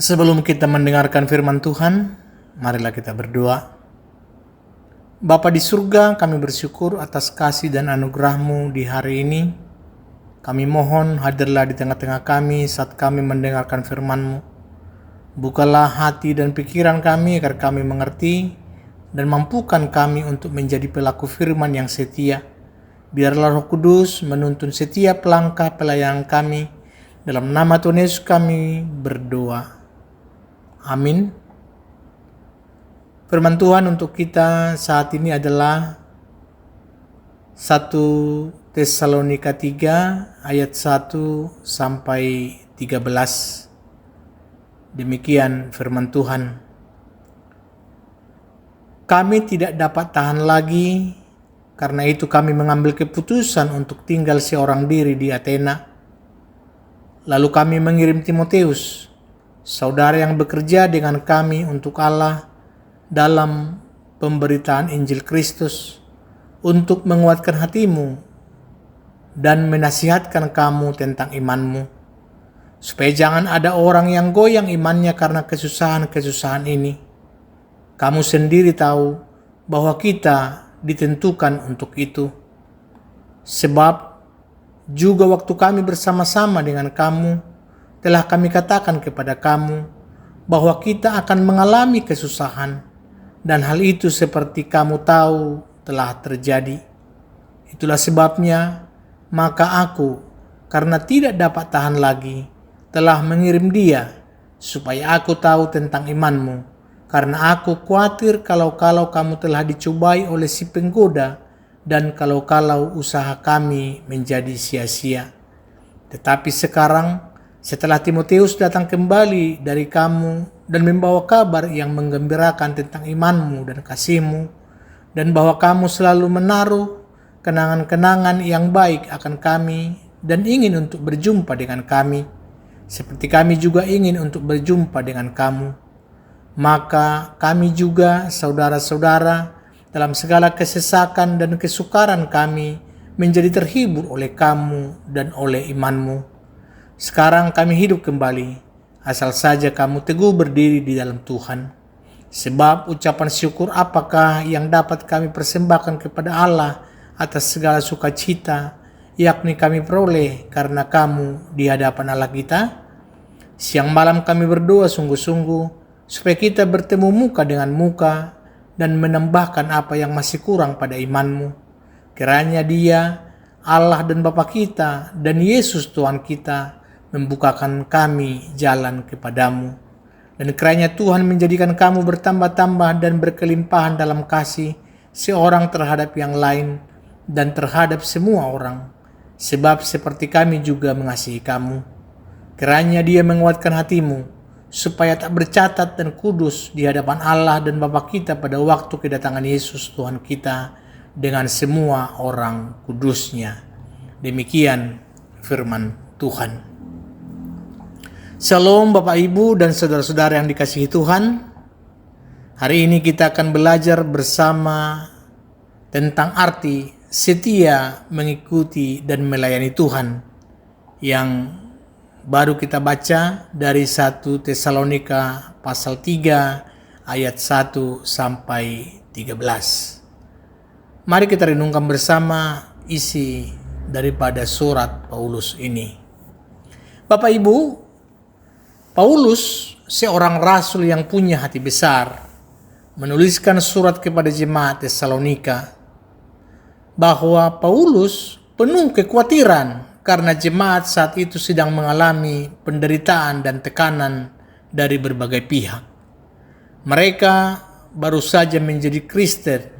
Sebelum kita mendengarkan firman Tuhan, marilah kita berdoa. Bapa di surga, kami bersyukur atas kasih dan anugerah-Mu di hari ini. Kami mohon hadirlah di tengah-tengah kami saat kami mendengarkan firman-Mu. Bukalah hati dan pikiran kami agar kami mengerti dan mampukan kami untuk menjadi pelaku firman yang setia. Biarlah Roh Kudus menuntun setiap langkah pelayanan kami. Dalam nama Tuhan Yesus kami berdoa. Amin. Firman Tuhan untuk kita saat ini adalah 1 Tesalonika 3 ayat 1 sampai 13. Demikian firman Tuhan. Kami tidak dapat tahan lagi, karena itu kami mengambil keputusan untuk tinggal seorang diri di Athena. Lalu kami mengirim Timoteus, saudara yang bekerja dengan kami untuk Allah dalam pemberitaan Injil Kristus, untuk menguatkan hatimu dan menasihatkan kamu tentang imanmu, supaya jangan ada orang yang goyang imannya karena kesusahan-kesusahan ini. Kamu sendiri tahu bahwa kita ditentukan untuk itu. Sebab juga waktu kami bersama-sama dengan kamu, telah kami katakan kepada kamu bahwa kita akan mengalami kesusahan, dan hal itu seperti kamu tahu telah terjadi. Itulah sebabnya, maka aku, karena tidak dapat tahan lagi, telah mengirim dia, supaya aku tahu tentang imanmu, karena aku khawatir kalau kamu telah dicobai oleh si penggoda, dan kalau usaha kami menjadi sia-sia. Tetapi sekarang, setelah Timoteus datang kembali dari kamu dan membawa kabar yang menggembirakan tentang imanmu dan kasihmu, dan bahwa kamu selalu menaruh kenangan-kenangan yang baik akan kami dan ingin untuk berjumpa dengan kami, seperti kami juga ingin untuk berjumpa dengan kamu, maka kami juga, saudara-saudara, dalam segala kesesakan dan kesukaran kami menjadi terhibur oleh kamu dan oleh imanmu. Sekarang kami hidup kembali, asal saja kamu teguh berdiri di dalam Tuhan. Sebab ucapan syukur apakah yang dapat kami persembahkan kepada Allah atas segala sukacita, yakni kami peroleh karena kamu di hadapan Allah kita? Siang malam kami berdoa sungguh-sungguh, supaya kita bertemu muka dengan muka dan menambahkan apa yang masih kurang pada imanmu. Kiranya Dia, Allah dan Bapa kita, dan Yesus Tuhan kita, membukakan kami jalan kepadamu. Dan kiranya Tuhan menjadikan kamu bertambah-tambah dan berkelimpahan dalam kasih seorang terhadap yang lain dan terhadap semua orang. Sebab seperti kami juga mengasihi kamu. Kiranya Dia menguatkan hatimu, supaya tak bercatat dan kudus di hadapan Allah dan Bapa kita pada waktu kedatangan Yesus Tuhan kita dengan semua orang kudusnya. Demikian firman Tuhan. Shalom Bapak Ibu dan saudara-saudara yang dikasihi Tuhan. Hari ini kita akan belajar bersama tentang arti setia mengikuti dan melayani Tuhan, yang baru kita baca dari 1 Tesalonika pasal 3 ayat 1 sampai 13. Mari kita renungkan bersama isi daripada surat Paulus ini. Bapak Ibu, Paulus, seorang rasul yang punya hati besar, menuliskan surat kepada jemaat Tesalonika bahwa Paulus penuh kekhawatiran karena jemaat saat itu sedang mengalami penderitaan dan tekanan dari berbagai pihak. Mereka baru saja menjadi Kristen.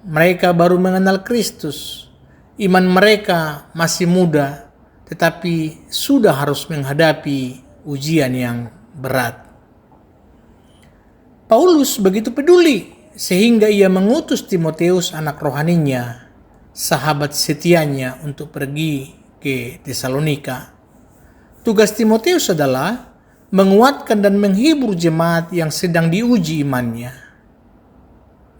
Mereka baru mengenal Kristus. Iman mereka masih muda, tetapi sudah harus menghadapi ujian yang berat. Paulus begitu peduli sehingga ia mengutus Timoteus anak rohaninya, sahabat setianya, untuk pergi ke Tesalonika. Tugas Timoteus adalah menguatkan dan menghibur jemaat yang sedang diuji imannya.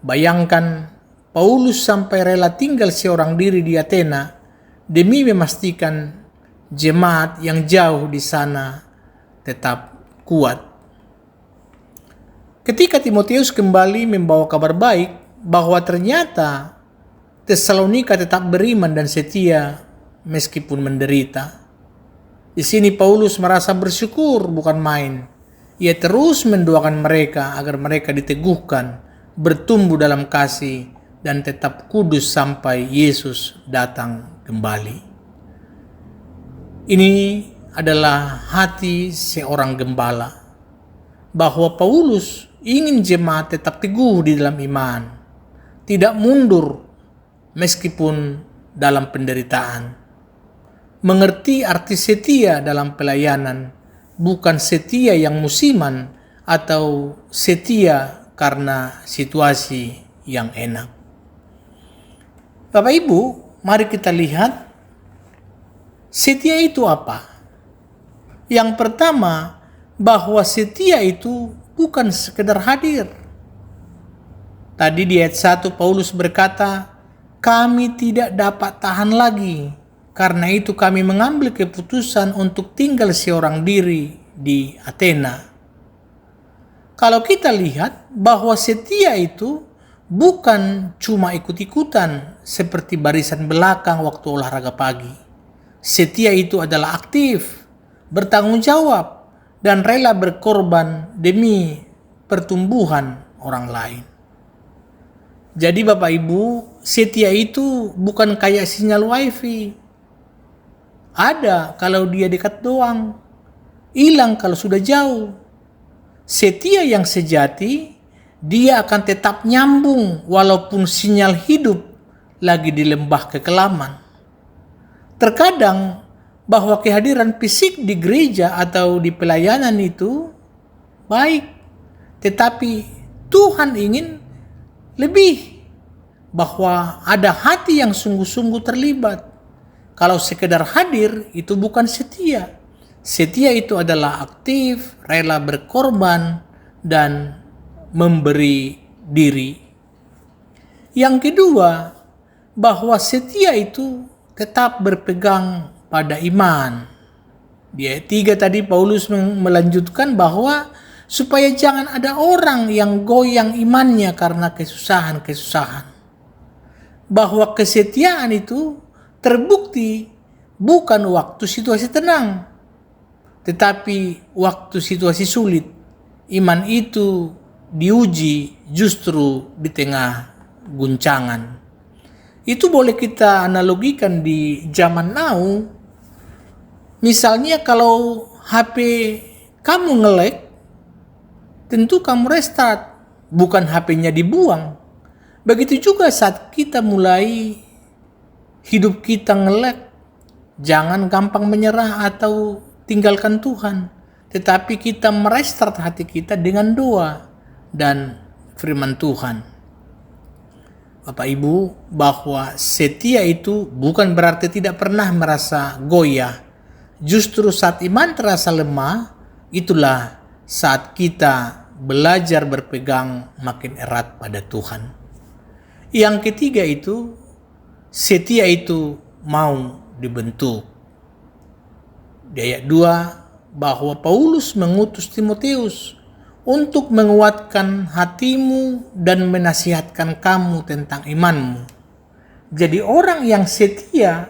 Bayangkan, Paulus sampai rela tinggal seorang diri di Athena demi memastikan jemaat yang jauh di sana tetap kuat. Ketika Timotius kembali membawa kabar baik bahwa ternyata Tesalonika tetap beriman dan setia meskipun menderita. Di sini Paulus merasa bersyukur bukan main. Ia terus mendoakan mereka agar mereka diteguhkan, bertumbuh dalam kasih, dan tetap kudus sampai Yesus datang kembali. Ini adalah hati seorang gembala, bahwa Paulus ingin jemaat tetap teguh di dalam iman, tidak mundur meskipun dalam penderitaan. Mengerti arti setia dalam pelayanan, bukan setia yang musiman atau setia karena situasi yang enak. Bapak Ibu, mari kita lihat setia itu apa? Yang pertama, bahwa setia itu bukan sekedar hadir. Tadi di ayat 1 Paulus berkata, kami tidak dapat tahan lagi. Karena itu kami mengambil keputusan untuk tinggal seorang diri di Athena. Kalau kita lihat bahwa setia itu bukan cuma ikut-ikutan seperti barisan belakang waktu olahraga pagi. Setia itu adalah aktif, bertanggung jawab, dan rela berkorban demi pertumbuhan orang lain. Jadi Bapak Ibu, setia itu bukan kayak sinyal wifi. Ada kalau dia dekat doang, hilang kalau sudah jauh. Setia yang sejati, dia akan tetap nyambung walaupun sinyal hidup lagi di lembah kekelaman. Terkadang bahwa kehadiran fisik di gereja atau di pelayanan itu baik, tetapi Tuhan ingin lebih, bahwa ada hati yang sungguh-sungguh terlibat. Kalau sekedar hadir itu bukan setia. Setia itu adalah aktif, rela berkorban, dan memberi diri. Yang kedua, bahwa setia itu tetap berpegang pada iman. Di ayat 3 tadi Paulus melanjutkan bahwa supaya jangan ada orang yang goyang imannya karena kesusahan-kesusahan. Bahwa kesetiaan itu terbukti bukan waktu situasi tenang, tetapi waktu situasi sulit. Iman itu diuji justru di tengah guncangan. Itu boleh kita analogikan di zaman now. Misalnya kalau HP kamu nge-lag, tentu kamu restart, bukan HP-nya dibuang. Begitu juga saat kita mulai hidup kita nge-lag, jangan gampang menyerah atau tinggalkan Tuhan, tetapi kita merestart hati kita dengan doa dan firman Tuhan. Bapak Ibu, bahwa setia itu bukan berarti tidak pernah merasa goyah. Justru saat iman terasa lemah, itulah saat kita belajar berpegang makin erat pada Tuhan. Yang ketiga itu, setia itu mau dibentuk. Di ayat 2, bahwa Paulus mengutus Timotius untuk menguatkan hatimu dan menasihatkan kamu tentang imanmu. Jadi orang yang setia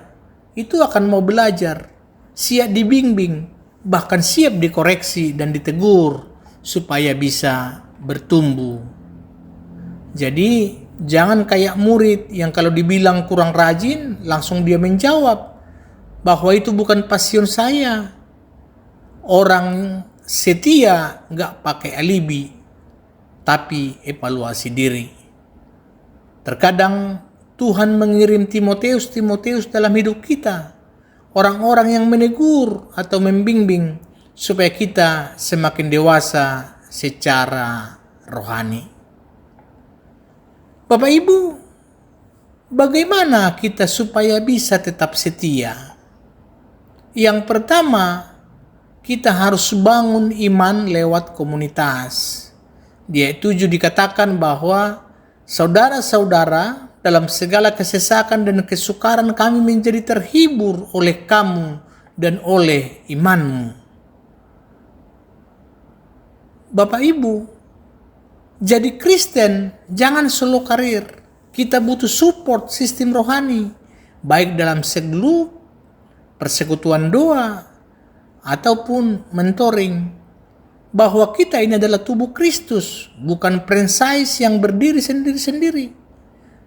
itu akan mau belajar, siap dibimbing, bahkan siap dikoreksi dan ditegur supaya bisa bertumbuh. Jadi jangan kayak murid yang kalau dibilang kurang rajin, langsung dia menjawab bahwa itu bukan passion saya. Orang setia gak pakai alibi, tapi evaluasi diri. Terkadang Tuhan mengirim Timotius dalam hidup kita. Orang-orang yang menegur atau membimbing supaya kita semakin dewasa secara rohani. Bapak Ibu, bagaimana kita supaya bisa tetap setia? Yang pertama, kita harus bangun iman lewat komunitas. Di ayat 7 dikatakan bahwa saudara-saudara, dalam segala kesesakan dan kesukaran kami menjadi terhibur oleh kamu dan oleh imanmu. Bapak Ibu, jadi Kristen jangan solo karir. Kita butuh support sistem rohani, baik dalam seglup, persekutuan doa, ataupun mentoring. Bahwa kita ini adalah tubuh Kristus, bukan franchise yang berdiri sendiri-sendiri.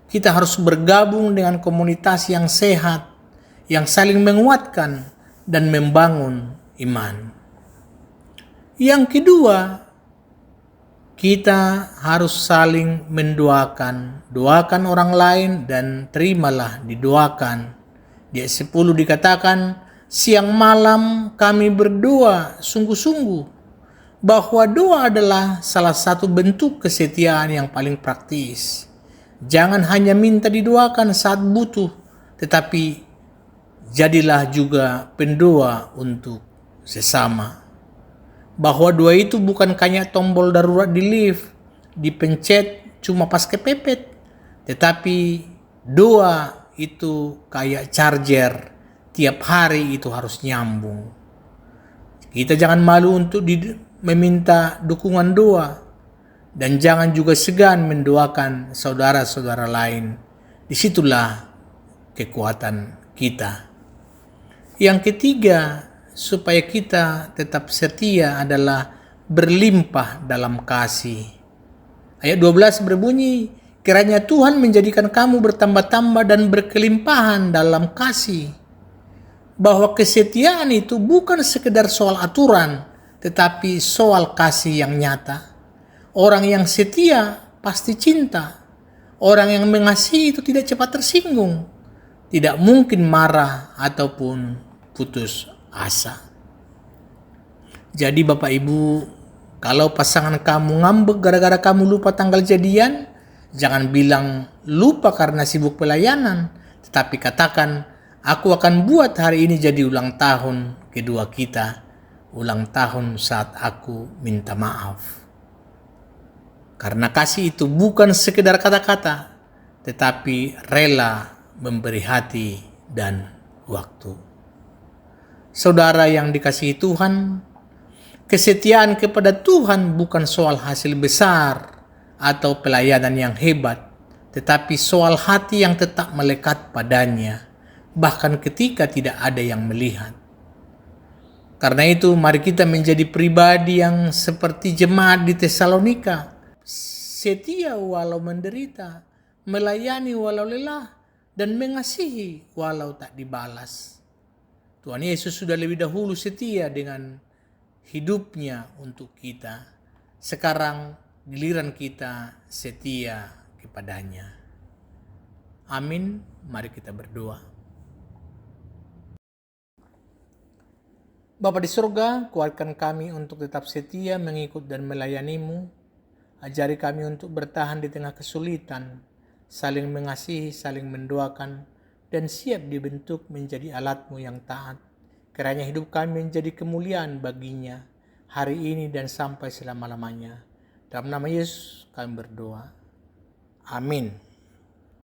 Kita harus bergabung dengan komunitas yang sehat, yang saling menguatkan dan membangun iman. Yang kedua, kita harus saling mendoakan. Doakan orang lain dan terimalah didoakan. Di ayat 10 dikatakan, siang malam kami berdoa sungguh-sungguh, bahwa doa adalah salah satu bentuk kesetiaan yang paling praktis. Jangan hanya minta didoakan saat butuh, tetapi jadilah juga pendoa untuk sesama. Bahwa doa itu bukan kayak tombol darurat di lift, dipencet cuma pas kepepet, tetapi doa itu kayak charger, tiap hari itu harus nyambung. Kita jangan malu untuk meminta dukungan doa, dan jangan juga segan mendoakan saudara-saudara lain. Disitulah kekuatan kita. Yang ketiga, supaya kita tetap setia adalah berlimpah dalam kasih. Ayat 12 berbunyi, kiranya Tuhan menjadikan kamu bertambah-tambah dan berkelimpahan dalam kasih. Bahwa kesetiaan itu bukan sekedar soal aturan, tetapi soal kasih yang nyata. Orang yang setia pasti cinta. Orang yang mengasihi itu tidak cepat tersinggung, tidak mungkin marah ataupun putus asa. Jadi Bapak Ibu, kalau pasangan kamu ngambek gara-gara kamu lupa tanggal jadian, jangan bilang lupa karena sibuk pelayanan, tetapi katakan, aku akan buat hari ini jadi ulang tahun kedua kita, ulang tahun saat aku minta maaf. Karena kasih itu bukan sekedar kata-kata, tetapi rela memberi hati dan waktu. Saudara yang dikasihi Tuhan, kesetiaan kepada Tuhan bukan soal hasil besar atau pelayanan yang hebat, tetapi soal hati yang tetap melekat padanya, bahkan ketika tidak ada yang melihat. Karena itu, mari kita menjadi pribadi yang seperti jemaat di Tesalonika, setia walau menderita, melayani walau lelah, dan mengasihi walau tak dibalas. Tuhan Yesus sudah lebih dahulu setia dengan hidupnya untuk kita. Sekarang giliran kita setia kepadanya. Amin. Mari kita berdoa. Bapa di surga, kuatkan kami untuk tetap setia mengikut dan melayani-Mu. Ajari kami untuk bertahan di tengah kesulitan, saling mengasihi, saling mendoakan, dan siap dibentuk menjadi alat-Mu yang taat. Kiranya hidup kami menjadi kemuliaan baginya, hari ini dan sampai selama-lamanya. Dalam nama Yesus kami berdoa. Amin.